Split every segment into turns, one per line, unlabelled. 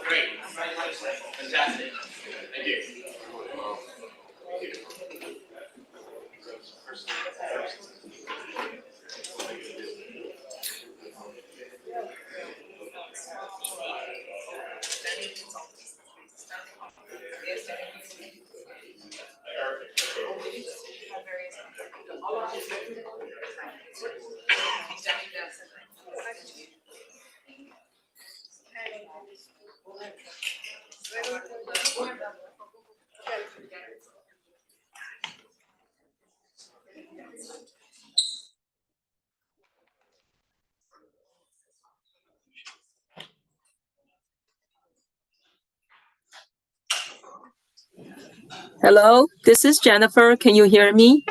Great. Fantastic. Thank you.
Hello, this is Jennifer. Can you hear me?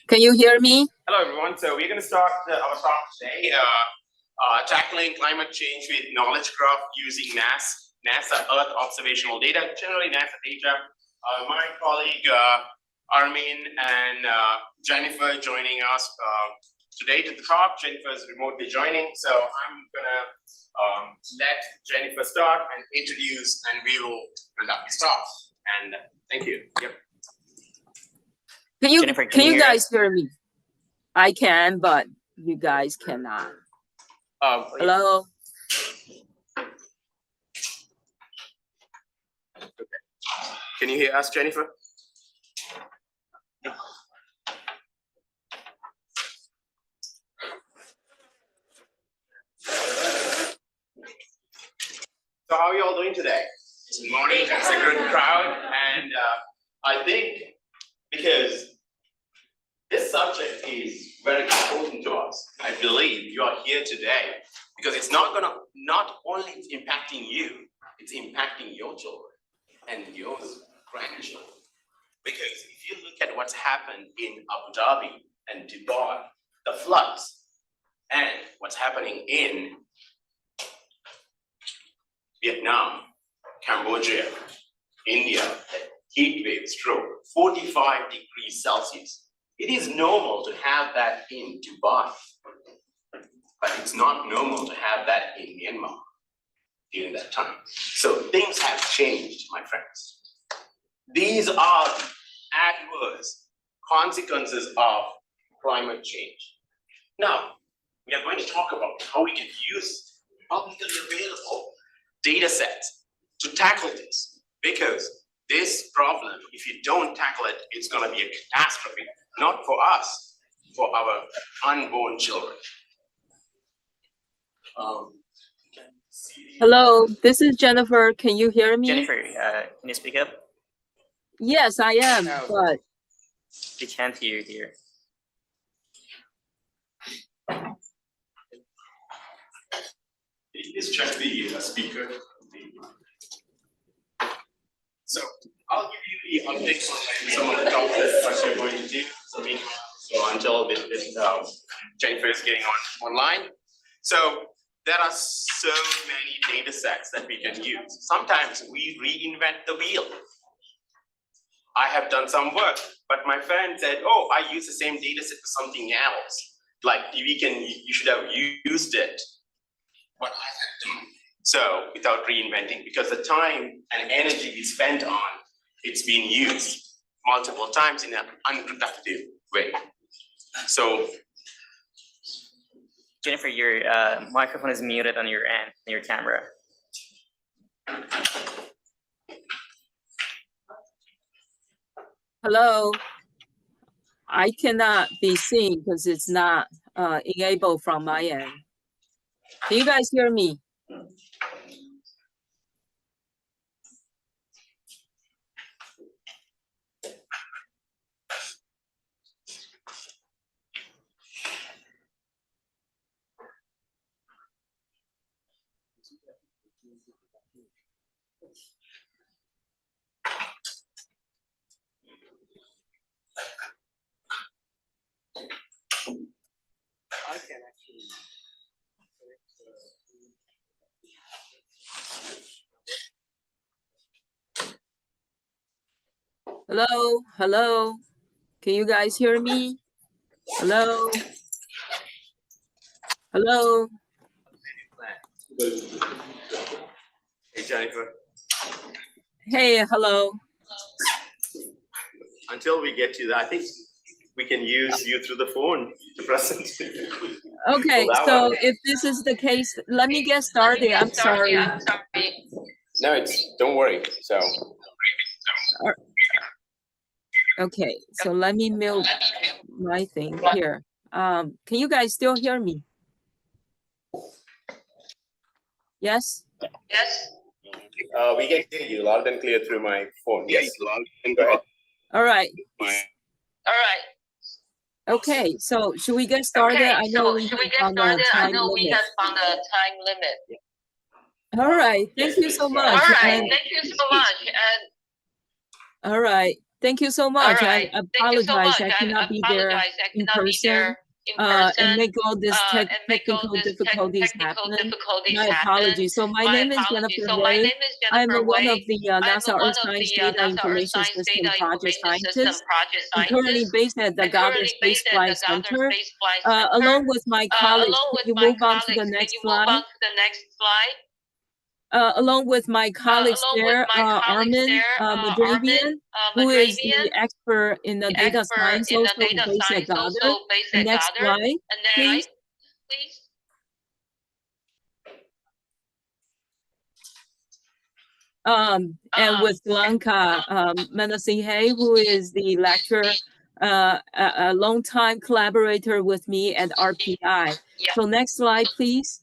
Can you hear me?
Hello, everyone. So we're going to start our talk today, tackling climate change with knowledge graph using NASA Earth observational data, generally NASA data. My colleague Armin and Jennifer joining us today to the talk. Jennifer is remotely joining, so I'm gonna let Jennifer start and introduce, and we will conduct this talk. And thank you. Yep.
Jennifer, can you guys hear me? I can, but you guys cannot. Hello?
Okay. Can you hear us, Jennifer? So how are you all doing today? Good morning. It's a good crowd, and I think because this subject is very important to us, I believe you are here today because it's not only impacting you, it's impacting your children and your grandchildren. Because if you look at what's happened in Abu Dhabi and Dubai, the floods, and what's happening in Vietnam, Cambodia, India, heat waves through 45 degrees Celsius. It is normal to have that in Dubai, but it's not normal to have that in Myanmar during that time. So things have changed, my friends. These are the adverse consequences of climate change. Now, we are going to talk about how we can use publicly available data sets to tackle this, because this problem, if you don't tackle it, it's going to be a catastrophe, not for us, for our unborn children.
Hello, this is Jennifer. Can you hear me?
Jennifer, can you speak up?
Yes, I am, but
We can't hear you here.
Please check the speaker. So I'll give you the updates on some of the topics what you're going to do. So until Jennifer is getting online. So there are so many data sets that we can use. Sometimes we reinvent the wheel. I have done some work, but my friend said, "Oh, I use the same data set for something else. Like you should have used it." What I have done. So without reinventing, because the time and energy we spent on, it's been used multiple times in an unproductive way. So
Jennifer, your microphone is muted on your end, on your camera.
hello. I cannot be seen because it's not enabled from my end. Can you guys hear me?
I can actually.
Hello, hello. Can you guys hear me? Hello? Hello?
Hey, Jennifer.
Hey, hello.
Until we get to that, I think we can use you through the phone to present.
Okay,
Pull that
so
one.
if this is the case, let me get started. I'm sorry.
No, don't worry. So.
Okay, so let me mute my thing here. Can you guys still hear me? Yes?
Yes.
We can hear you loud and clear through my phone. Yes, loud and clear.
All right.
All right.
Okay, so should we get started?
Okay,
I know
so
we
should we
have
get
found
started?
the
I
time
know we
limit.
have found a time limit.
All right, thank
Yes,
you
please
so
start.
much.
All right,
And,
thank you so much. And
all right, thank you so
all
much.
right,
I
thank you so
apologize.
much.
I
I
cannot be there
apologize. I
in
cannot be
person.
there in
And
person.
make all this
And make all
technical
this
difficulties
technical
happen.
difficulties
My
happen.
apologies. So my
My
name is
apologies.
Jennifer
So my
Wei.
name is
I'm
Jennifer
one of
Wei.
the
I'm
NASA
one
Earth
of
Science
the
Data
NASA Earth
Information
Science
System
Data
project
Information System
scientist.
project
I'm currently
scientist.
based at the
And
Goddard
currently
Space
based at
Flight
the Goddard
Center.
Space Flight Center.
Along with my colleagues,
Along
can
with
you
my
move on to the
colleagues, can
next
you move
slide?
on to the next slide?
Along with my colleagues
Along with
there,
my colleagues
Armin,
there, Armin,
Mehrabian, who is
Mehrabian,
the expert in the data
expert
science,
in the
also
data
based at
science,
Goddard.
also based
And
at
next
Goddard.
slide,
And next
please.
slide, please.
And with Thilanka, Munasinghe, who is the lecturer, a longtime collaborator with me at RPI.
Yeah.
So next slide, please.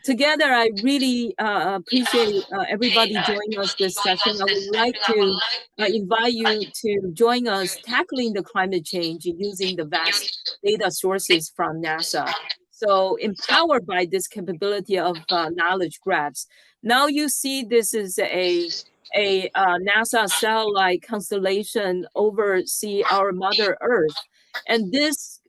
Together, I really appreciate everybody joining us this session. I would like to invite you to join us tackling the climate change using the vast data sources from NASA. So empowered by this capability of knowledge graphs. Now you see this is a NASA satellite constellation oversee our Mother Earth. And this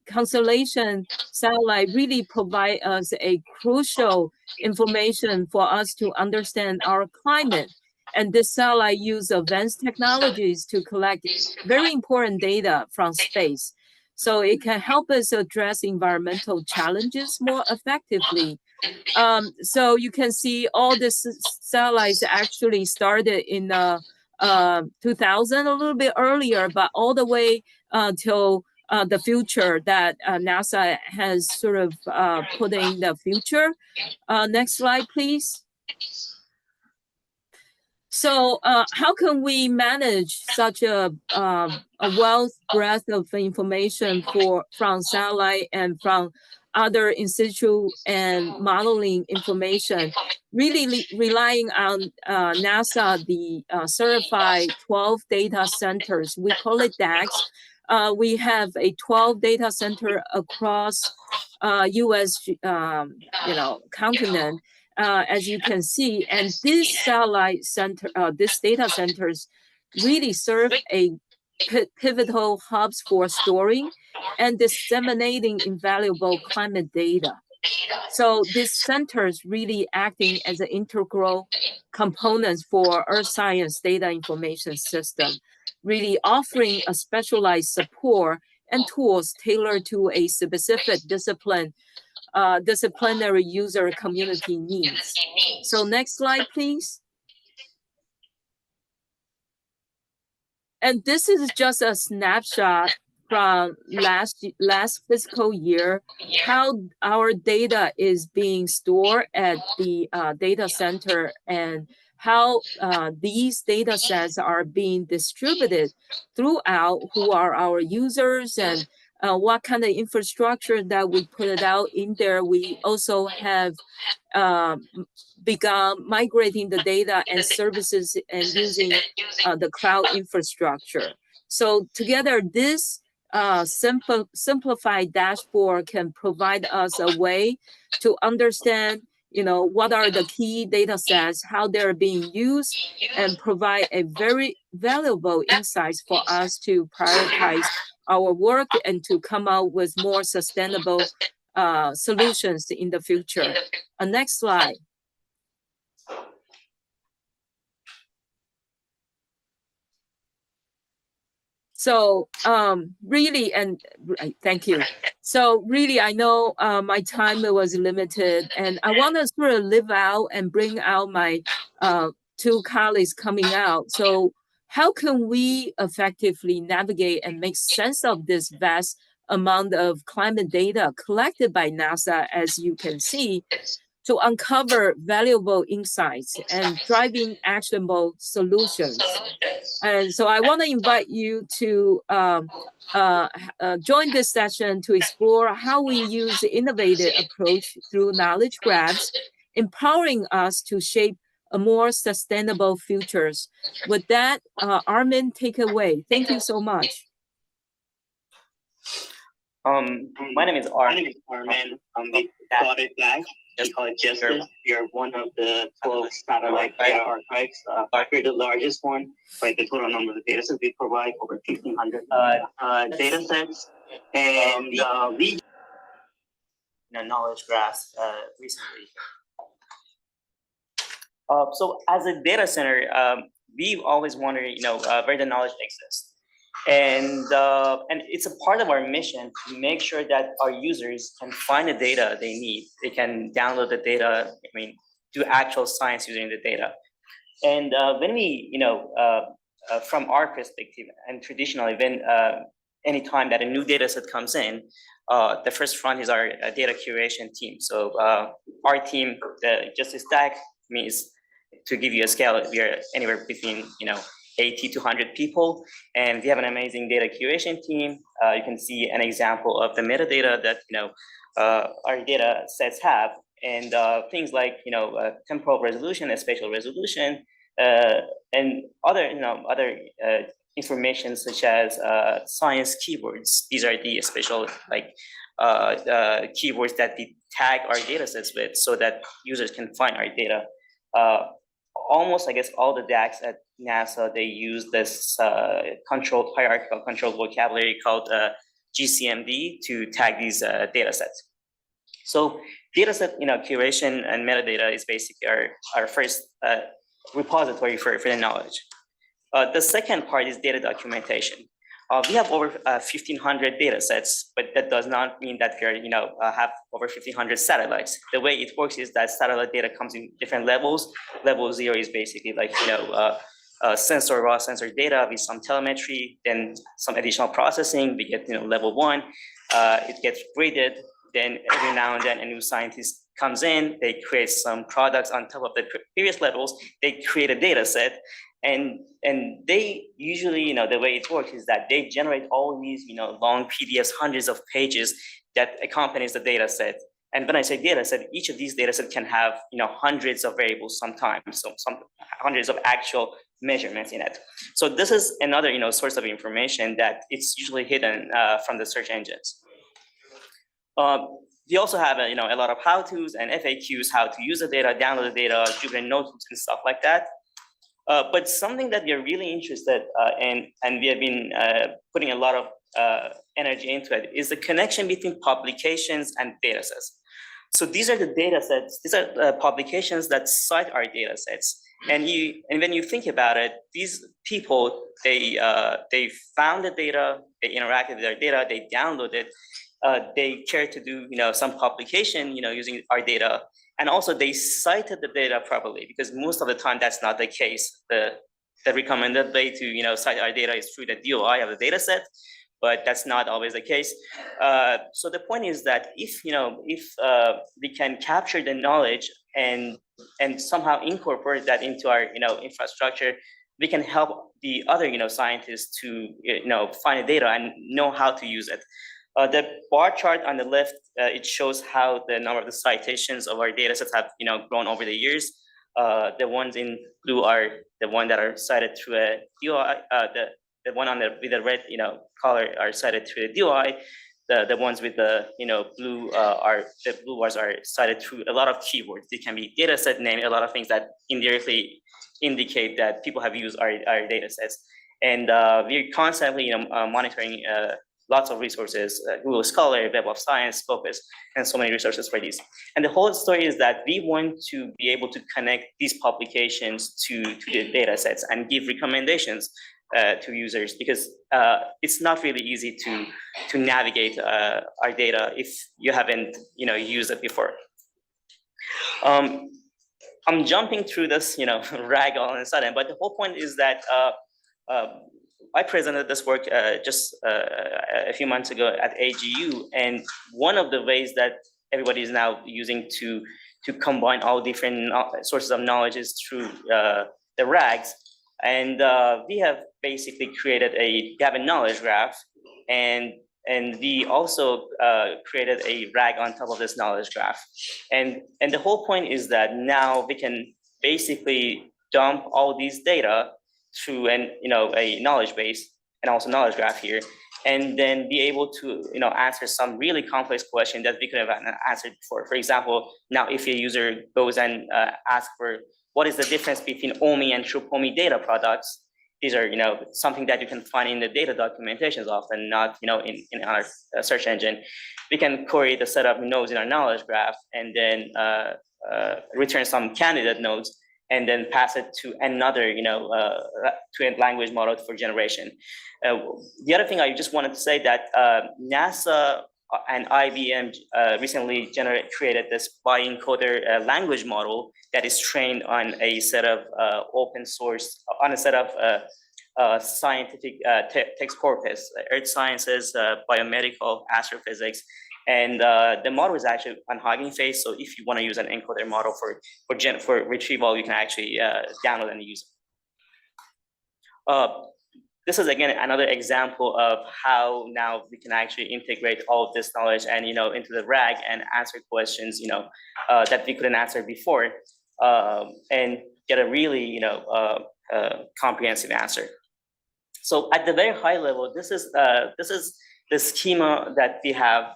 constellation satellite really provide us a crucial information for us to understand our climate. And this satellite use advanced technologies to collect very important data from space. So it can help us address environmental challenges more effectively. So you can see all these satellites actually started in 2000, a little bit earlier, but all the way till the future that NASA has sort of put in the future. Next slide, please. So how can we manage such a wealth breadth of information from satellite and from other institute and modeling information, really relying on NASA, the certified 12 data centers. We call it DACs. We have a 12 data center across U.S. Continent. As you can see, and these satellite center, these data centers really serve a pivotal hubs for storing and disseminating invaluable climate data. So these centers really acting as an integral components for Earth science data information system, really offering a specialized support and tools tailored to a specific disciplinary user community needs. So next slide, please. And this is just a snapshot from last fiscal year, how our data is being stored at the data center and how these data sets are being distributed throughout, who are our users and what kind of infrastructure that we put it out in there. We also have begun migrating the data and services and using the cloud infrastructure. So together, this simplified dashboard can provide us a way to understand what are the key data sets, how they're being used, and provide a very valuable insights for us to prioritize our work and to come out with more sustainable solutions in the future. Next slide. So really, and thank you. So really, I know my time was limited, and I want to sort of live out and bring out my two colleagues coming out. So how can we effectively navigate and make sense of this vast amount of climate data collected by NASA, as you can see, to uncover valuable insights and driving actionable solutions? And so I want to invite you to join this session to explore how we use the innovative approach through knowledge graphs, empowering us to shape a more sustainable futures. With that, Armin, take away. Thank you so much.
My name is Armin.
I'm the dotted line. We call it Justice. We are one of the 12 satellite data archives. We're the largest one by the total number of data sets. We provide over 1,500 data sets. And we
knowledge graphs recently. So as a data center, we've always wondered, where the knowledge exists. And it's a part of our mission to make sure that our users can find the data they need. They can download the data, do actual science using the data. And when we, from our perspective, and traditionally, when any time that a new data set comes in, the first front is our data curation team. So our team, the Justice Stack, means, to give you a scale, we are anywhere between, 80 to 100 people, and we have an amazing data curation team. You can see an example of the metadata that our data sets have, and things like temporal resolution and spatial resolution, and other information such as science keywords. These are the special keywords that we tag our data sets with, so that users can find our data. Almost, I guess, all the DACs at NASA, they use this hierarchical controlled vocabulary called GCMD to tag these data sets. So data set curation and metadata is basically our first repository for the knowledge. The second part is data documentation. We have over 1,500 data sets, but that does not mean that we are, have over 1,500 satellites. The way it works is that satellite data comes in different levels. Level 0 is basically like, raw sensor data with some telemetry, then some additional processing. We get, level 1, it gets graded. Then every now and then a new scientist comes in, they create some products on top of the previous levels, they create a data set. And they usually, the way it works is that they generate all these, long PDFs, hundreds of pages that accompanies the data set. And when I say data set, each of these data sets can have, hundreds of variables sometimes, so some hundreds of actual measurements in it. So this is another, source of information that it's usually hidden from the search engines. We also have, a lot of how-tos and FAQs, how to use the data, download the data, Jupyter notebooks and stuff like that. But something that we are really interested in, and we have been putting a lot of energy into it, is the connection between publications and data sets. So these are the data sets, these are publications that cite our data sets. And when you think about it, these people, they found the data, they interacted with their data, they downloaded, they care to do some publication using our data. And also they cited the data properly, because most of the time that's not the case. The recommended way to cite our data is through the DOI of the data set, but that's not always the case. So the point is that if we can capture the knowledge and somehow incorporate that into our infrastructure, we can help the other scientists to find the data and know how to use it. The bar chart on the left, it shows how the number of the citations of our data sets have grown over the years. The ones in blue are the ones that are cited through a DOI. The one with the red color are cited through the DOI. the ones with the blue the blue bars are cited through a lot of keywords. They can be data set name, a lot of things that indirectly indicate that people have used our data sets. And we're constantly monitoring lots of resources, Google Scholar, Web of Science, Scopus, and so many resources for these. And the whole story is that we want to be able to connect these publications to the data sets and give recommendations to users, because it's not really easy to navigate our data if you haven't used it before. I'm jumping through this rag all of a sudden, but the whole point is that I presented this work just a few months ago at AGU, and one of the ways that everybody is now using to combine all different sources of knowledge is through the rags. And we have basically created we have a knowledge graph, and we also created a rag on top of this knowledge graph. And the whole point is that now we can basically dump all these data through a knowledge base and also knowledge graph here, and then be able to answer some really complex question that we could have answered before. For example, now if a user goes and asks for what is the difference between OMI and TruPOMI data products, these are something that you can find in the data documentations often, not in our search engine. We can create a set of nodes in our knowledge graph and then return some candidate nodes, and then pass it to another, to a language model for generation. The other thing I just wanted to say that NASA and IBM recently created this bi-encoder language model that is trained on a set of open source, on a set of scientific text corpus, earth sciences, biomedical, astrophysics. And the model is actually on Hugging Face. So if you want to use an encoder model for retrieval, you can actually download and use it. This is again another example of how now we can actually integrate all of this knowledge and into the RAG and answer questions that we couldn't answer before, and get a really comprehensive answer. So at the very high level, this is the schema that we have,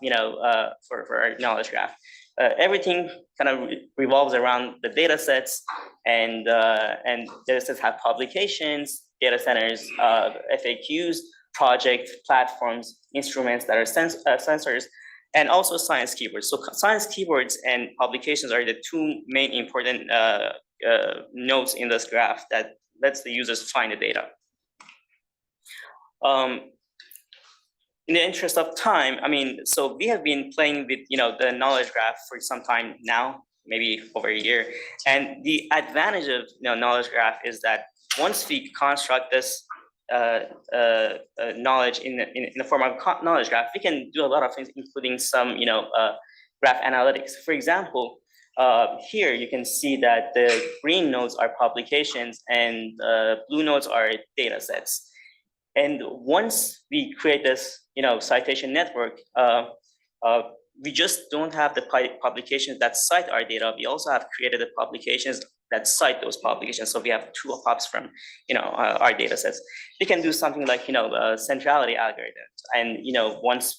for our knowledge graph. Everything kind of revolves around the data sets, and data sets have publications, data centers, FAQs, project platforms, instruments that are sensors, and also science keywords. So science keywords and publications are the two main important nodes in this graph that lets the users find the data. In the interest of time, so we have been playing with the knowledge graph for some time now, maybe over a year. And the advantage of knowledge graph is that once we construct this knowledge in the form of knowledge graph, we can do a lot of things, including some graph analytics. For example, here you can see that the green nodes are publications and blue nodes are data sets. And once we create this, citation network, we just don't have the publications that cite our data. We also have created the publications that cite those publications. So we have two hubs from, our data sets. We can do something like, centrality algorithms. And, once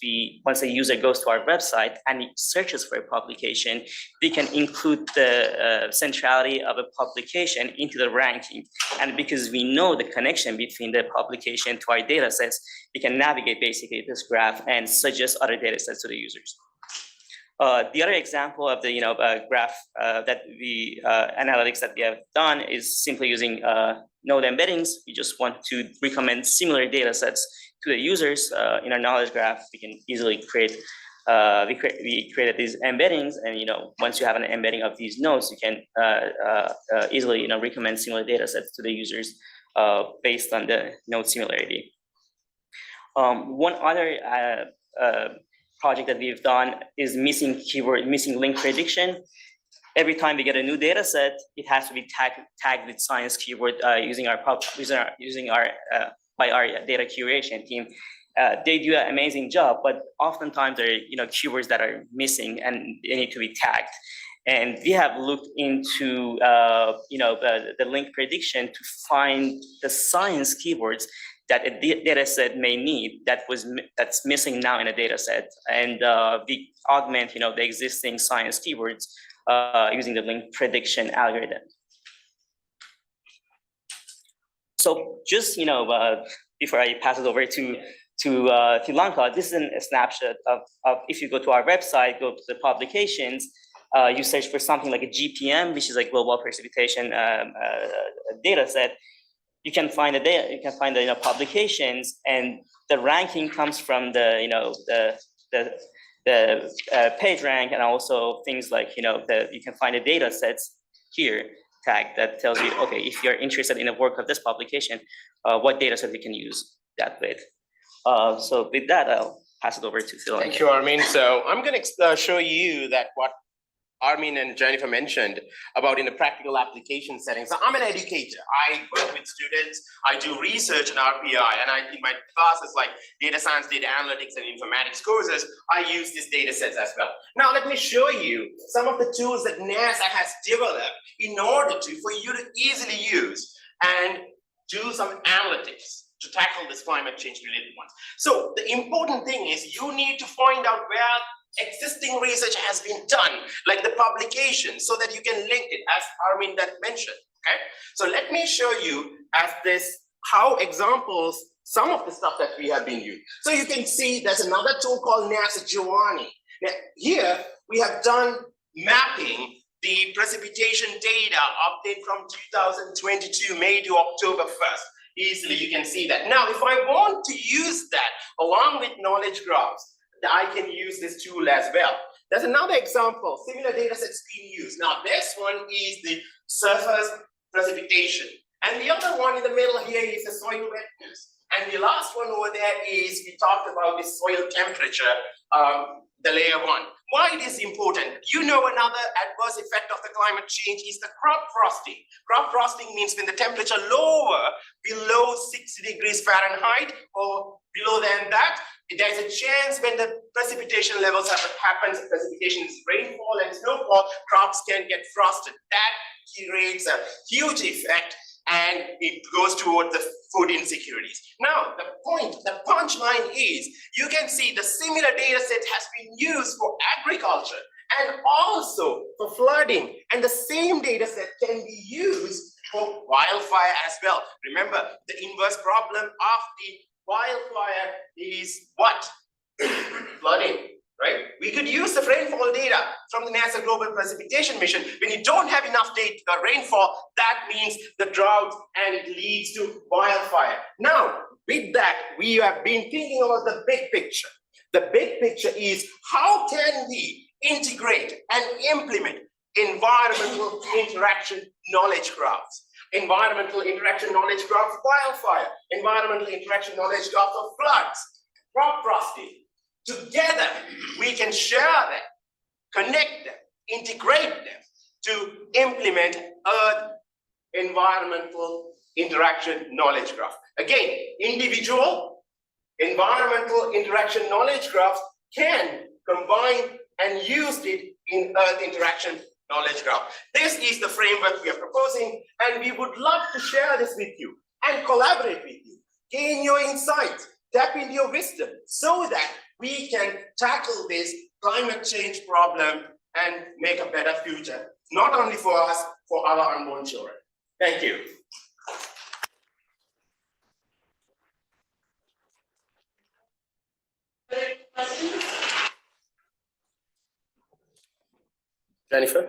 a user goes to our website and he searches for a publication, we can include the centrality of a publication into the ranking. And because we know the connection between the publication to our data sets, we can navigate basically this graph and suggest other data sets to the users. The other example of the graph that the analytics that we have done is simply using node embeddings. We just want to recommend similar data sets to the users in our knowledge graph. We can easily create. We created these embeddings, and once you have an embedding of these nodes, you can easily recommend similar data sets to the users based on the node similarity. One other project that we've done is missing link prediction. Every time we get a new data set, it has to be tagged with science keyword by our data curation team. They do an amazing job, but oftentimes there are keywords that are missing and they need to be tagged. And we have looked into the link prediction to find the science keywords that a data set may need that's missing now in a data set, and we augment the existing science keywords using the link prediction algorithm. So just before I pass it over to Thilanka, this is a snapshot of if you go to our website, go to the publications, you search for something like a GPM, which is a global precipitation data set. You can find the data. You can find the publications, and the ranking comes from the page rank, and also things like you can find the data sets here tag that tells you, okay, if you're interested in the work of this publication, what data set you can use that with. So with that, I'll pass it over to Thilanka.
Thank you, Armin. So I'm going to show you that what Armin and Jennifer mentioned about in the practical application setting. So I'm an educator. I work with students. I do research in RPI, and in my classes like data science, data analytics, and informatics courses, I use these data sets as well. Now let me show you some of the tools that NASA has developed in order for you to easily use and do some analytics to tackle this climate change related ones. So the important thing is you need to find out where existing research has been done, like the publication, so that you can link it, as Armin that mentioned. Okay, so let me show you how examples, some of the stuff that we have been using. So you can see there's another tool called NASA Giovanni. Now here we have done mapping the precipitation data update from 2022 May to October 1st. Easily you can see that. Now if I want to use that along with knowledge graphs, I can use this tool as well. There's another example, similar data sets being used. Now this one is the surface precipitation, and the other one in the middle here is the soil wetness, and the last one over there is, we talked about the soil temperature, the layer 1. Why it is important? Another adverse effect of the climate change is the crop frosting. Crop frosting means when the temperature lower below 60 degrees Fahrenheit or below than that, there's a chance when the precipitation levels happens, precipitation is rainfall and snowfall, crops can get frosted. That creates a huge effect, and it goes toward the food insecurities. Now, the punchline is, you can see the similar data set has been used for agriculture and also for flooding, and the same data set can be used for wildfire as well. Remember, the inverse problem of the wildfire is what? Flooding, right? We could use the rainfall data from the NASA Global Precipitation Mission. When you don't have enough data, rainfall, that means the drought, and it leads to wildfire. Now, with that, we have been thinking about the big picture. The big picture is, how can we integrate and implement environmental interaction knowledge graphs? Environmental interaction knowledge graph of wildfire, environmental interaction knowledge graph of floods, crop frosting. Together, we can share them, connect them, integrate them to implement Earth environmental interaction knowledge graph. Again, individual environmental interaction knowledge graphs can combine and use it in Earth interaction knowledge graph. This is the framework we are proposing, and we would love to share this with you and collaborate with you, gain your insights, tap into your wisdom, so that we can tackle this climate change problem and make a better future, not only for us, for our unborn children. Thank you. Jennifer?